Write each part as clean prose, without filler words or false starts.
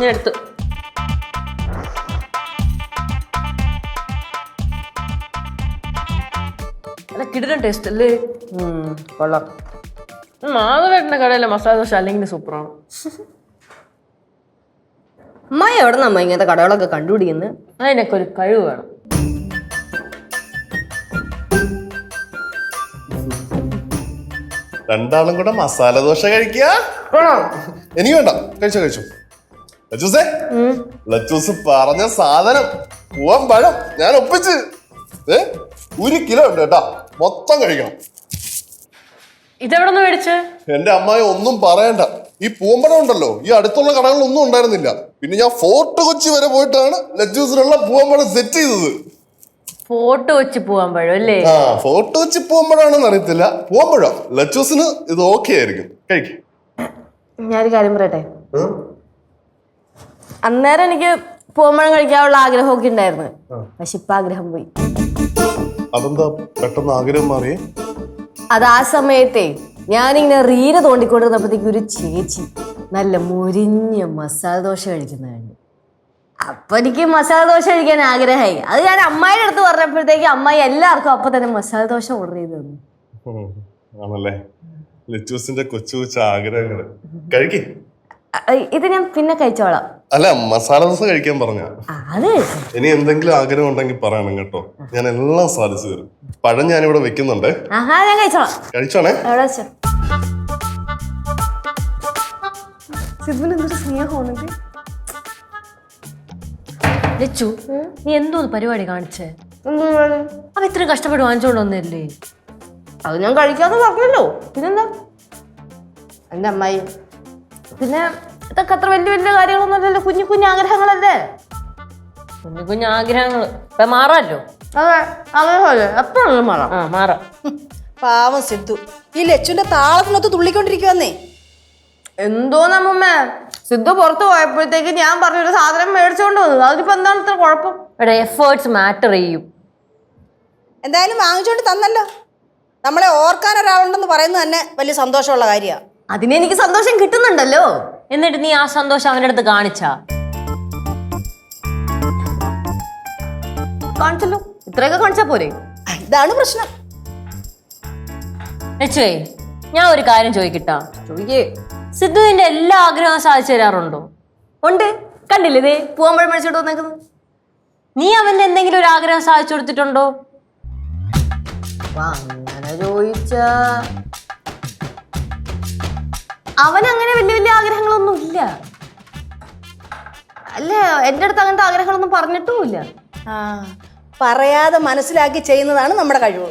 ഞാൻ എടുത്തു. അല്ല കിടിലൻ ടേസ്റ്റ് അല്ലേ? കൊള്ളാം. മാധവേട്ടന്റെ കടയിലെ മസാല ദോശ അല്ലെങ്കിൽ സൂപ്പറാണ്. അമ്മായി എവിടെ നമ്മ ഇങ്ങനത്തെ കടകളൊക്കെ കണ്ടുപിടിക്കുന്നത്? അതിനൊക്കെ ഒരു കഴിവ് വേണം. രണ്ടാളും കൂടെ മസാല ദോശ കഴിക്കുക. എനിക്ക് വേണ്ട, കഴിച്ചോ. ലച്ചൂസേ, ലച്ചൂസ് പറഞ്ഞ സാധനം പൂവൻ പഴം ഞാൻ ഒപ്പിച്ച് 1 കിലോ ഉണ്ട് കേട്ടാ, മൊത്തം കഴിക്കണം. ഇതെവിടെ മേടിച്ച്? എന്റെ അമ്മായി ഒന്നും പറയണ്ട. ഈ പൂവമ്പഴം ഉണ്ടല്ലോ, ഈ അടുത്തുള്ള കടകളിലൊന്നും ഉണ്ടായിരുന്നില്ല. പിന്നെ ഞാൻ ഫോർട്ട് കൊച്ചി വരെ പോയിട്ടാണ് ലച്ചൂസിനുള്ള പൂവമ്പഴം സെറ്റ് ചെയ്തത്. ഫോട്ടോ വെച്ച് പോവാൻ പഴം അല്ലേ? ആ, ഫോർട്ട് കൊച്ചി പൂവമ്പഴാണെന്ന് അറിയത്തില്ല, പൂവമ്പഴം. ലച്ചൂസിന് ഇത് ഓക്കെ ആയിരിക്കും, കഴിക്കും. ഞാനൊരു കാര്യം പറയട്ടെ. അന്നേരം എനിക്ക് പൂവമ്പഴം കഴിക്കാനുള്ള ആഗ്രഹമൊക്കെ ഉണ്ടായിരുന്നു. പക്ഷെ ഇപ്പൊ ആഗ്രഹം പോയി. അതെന്താ പെട്ടെന്ന് ആഗ്രഹം മാറിയേ? അത് ആ സമയത്തെ ഞാനിങ്ങനെ റീല് തോണ്ടിക്കൊണ്ടിരുന്നപ്പോഴത്തേക്ക് ഒരു ചേച്ചി നല്ല മുരിഞ്ഞ മസാല ദോശ കഴിക്കുന്നതാണ്. അപ്പൊ എനിക്ക് മസാല ദോശ കഴിക്കാൻ ആഗ്രഹമായി. അത് ഞാൻ അമ്മായിയുടെ അടുത്ത് പറഞ്ഞപ്പോഴത്തേക്ക് അമ്മായി എല്ലാവർക്കും അപ്പൊ തന്നെ മസാല ദോശ ഓർഡർ ചെയ്ത് തന്നു. ആണല്ലേ, ലച്ചൂസിന്റെ കൊച്ചു കൊച്ചു ആഗ്രഹങ്ങള്. കഴിക്കേ. ഇത് ഞാൻ പിന്നെ കഴിച്ചോളാം. അല്ല, മസാല ദോശ കഴിക്കാൻ പറഞ്ഞ. അത് ഇനി എന്തെങ്കിലും ആഗ്രഹം ഉണ്ടെങ്കിൽ പറയണം കേട്ടോ, ഞാൻ എല്ലാം സാധിച്ചു തരും. പഴം ഞാനിവിടെ വെക്കുന്നുണ്ട്. ആഹാ, ഞാൻ കഴിച്ചോളാം. കഴിച്ചോണേ. എവിടെ വെച്ചോ? സിദ്ധുവിന് എന്തൊരു സ്നേഹമാണെങ്കിൽ. ലച്ചു, നീ എന്തോന്ന് പരിപാടി കാണിച്ചേ? അവ ഇത്രയും കഷ്ടപ്പെട്ട് വാങ്ങിച്ചോണ്ട് വന്നല്ലേ? അത് ഞാൻ കഴിക്കാന്ന് പറഞ്ഞല്ലോ, പിന്നെന്താ? എന്റെ അമ്മായി പിന്നെ ഇതൊക്കെ അത്ര വലിയ വലിയ കാര്യങ്ങളൊന്നും അല്ലല്ലോ, കുഞ്ഞു കുഞ്ഞു ആഗ്രഹങ്ങളല്ലേ. കുഞ്ഞു കുഞ്ഞു ആഗ്രഹങ്ങൾ ഇപ്പൊ മാറാമല്ലോ. അതെ, ആഗ്രഹമല്ലേ, എപ്പോഴും മാറാം. മാറാം. പാവം സിദ്ധു ഈ ലച്ചുവിന്റെ താളത്തിനൊത്ത് തുള്ളിക്കൊണ്ടിരിക്കുവന്നേ. എന്തോ നമ്മമ്മ, സിദ്ധു പുറത്ത് പോയപ്പോഴത്തേക്ക് ഞാൻ പറഞ്ഞൊരു സാധനം മേടിച്ചോണ്ട് വന്നത്. അതിനിപ്പോ എന്താണ് ഇത്ര കുഴപ്പം? ഇവിടെ എഫേർട്സ് മാറ്റർ ചെയ്യും. എന്തായാലും വാങ്ങിച്ചോണ്ട് തന്നല്ലോ. നമ്മളെ ഓർക്കാൻ ഒരാളുണ്ടെന്ന് പറയുന്നത് തന്നെ വലിയ സന്തോഷമുള്ള കാര്യമാണ്. അതിനെനിക്ക് സന്തോഷം കിട്ടുന്നുണ്ടല്ലോ. എന്നിട്ട് നീ ആ സന്തോഷം അവന്റെ അടുത്ത് കാണിച്ചാ? കാണിച്ചല്ലോ, ഇത്രയൊക്കെ കാണിച്ചാ പോരെ? ഇതാണ് പ്രശ്നം. ലച്ചുവേ, ഞാൻ ഒരു കാര്യം ചോദിക്കട്ടാ? ചോദിക്കേ. സിദ്ധുവിന്റെ എല്ലാ ആഗ്രഹവും സാധിച്ചു തരാറുണ്ടോ? ഉണ്ട്, കണ്ടില്ലേ ഇതേ പൂവമ്പഴം മേടിച്ചോണ്ട് വന്നേക്കുന്നത്. നീ അവന്റെ എന്തെങ്കിലും ഒരു ആഗ്രഹം സാധിച്ചു കൊടുത്തിട്ടുണ്ടോ? അങ്ങനെ ചോദിച്ചാ അവനങ്ങനെ വലിയ വലിയ ആഗ്രഹങ്ങളൊന്നും ഇല്ല. അല്ല, എന്റെ അടുത്ത് അങ്ങനത്തെ ആഗ്രഹങ്ങളൊന്നും പറഞ്ഞിട്ടുമില്ല. പറയാതെ മനസ്സിലാക്കി ചെയ്യുന്നതാണ് നമ്മുടെ കഴിവ്.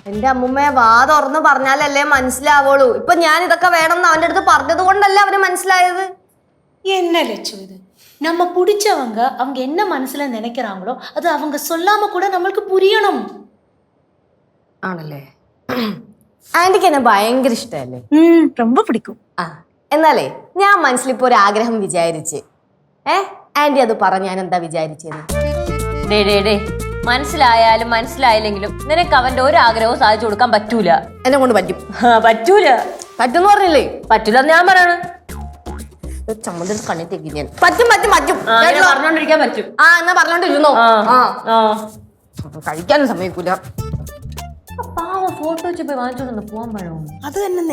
എന്റെ അമ്മുമ്മയെ വാ തുറന്ന് പറഞ്ഞാലല്ലേ മനസ്സിലാവുള്ളൂ. ഇപ്പൊ ഞാൻ ഇതൊക്കെ വേണമെന്ന് അവന്റെ അടുത്ത് പറഞ്ഞത് കൊണ്ടല്ല അവന് മനസ്സിലായത്. என்ன லட்சு இது? நம்ம பிடிச்சவங்க அவங்க என்ன மனசுல நினைக்கிறாங்களோ அது அவங்க சொல்லாம கூட நம்மளுக்கு புரியணும். ആണല്ലേ? ആന്റിക്ക് എന്നെ ഭയങ്കര ഇഷ്ടമല്ലേ? ரொம்ப பிடிக்கும். ആ, എന്നാലേ ഞാൻ മനസ്സിലിപ്പോ ഒരു ആഗ്രഹം വിചാരിച്ച് ആന്റി അത് പറഞ്ഞ ഞാൻ എന്താ വിചാരിച്ചത്? ഡേ മനസ്സിലായാലും മനസ്സിലായില്ലെങ്കിലും നിനക്ക് അവന്റെ ഒരു ആഗ്രഹവും സാധിച്ചു കൊടുക്കാൻ പറ്റൂല. എന്നെ കൊണ്ട് പറ്റും. പറ്റൂല. പറ്റും പറഞ്ഞില്ലേ? പറ്റൂല ഞാൻ പറയണ. ചമ്മന്തി കണ്ണിട്ടേക്ക് ഞാൻ. പറ്റും പറ്റും പറ്റും പറഞ്ഞോണ്ടിരിക്കാൻ പറ്റും. ആ, എന്നാ പറഞ്ഞോണ്ടിരുന്നോ. കഴിക്കാനും സമ്മതിക്കൂല. പാവം ഫോട്ടോ വെച്ച് പോയി വാങ്ങിച്ചോണ്ട് പോവാൻ പഴം. അത് തന്നെ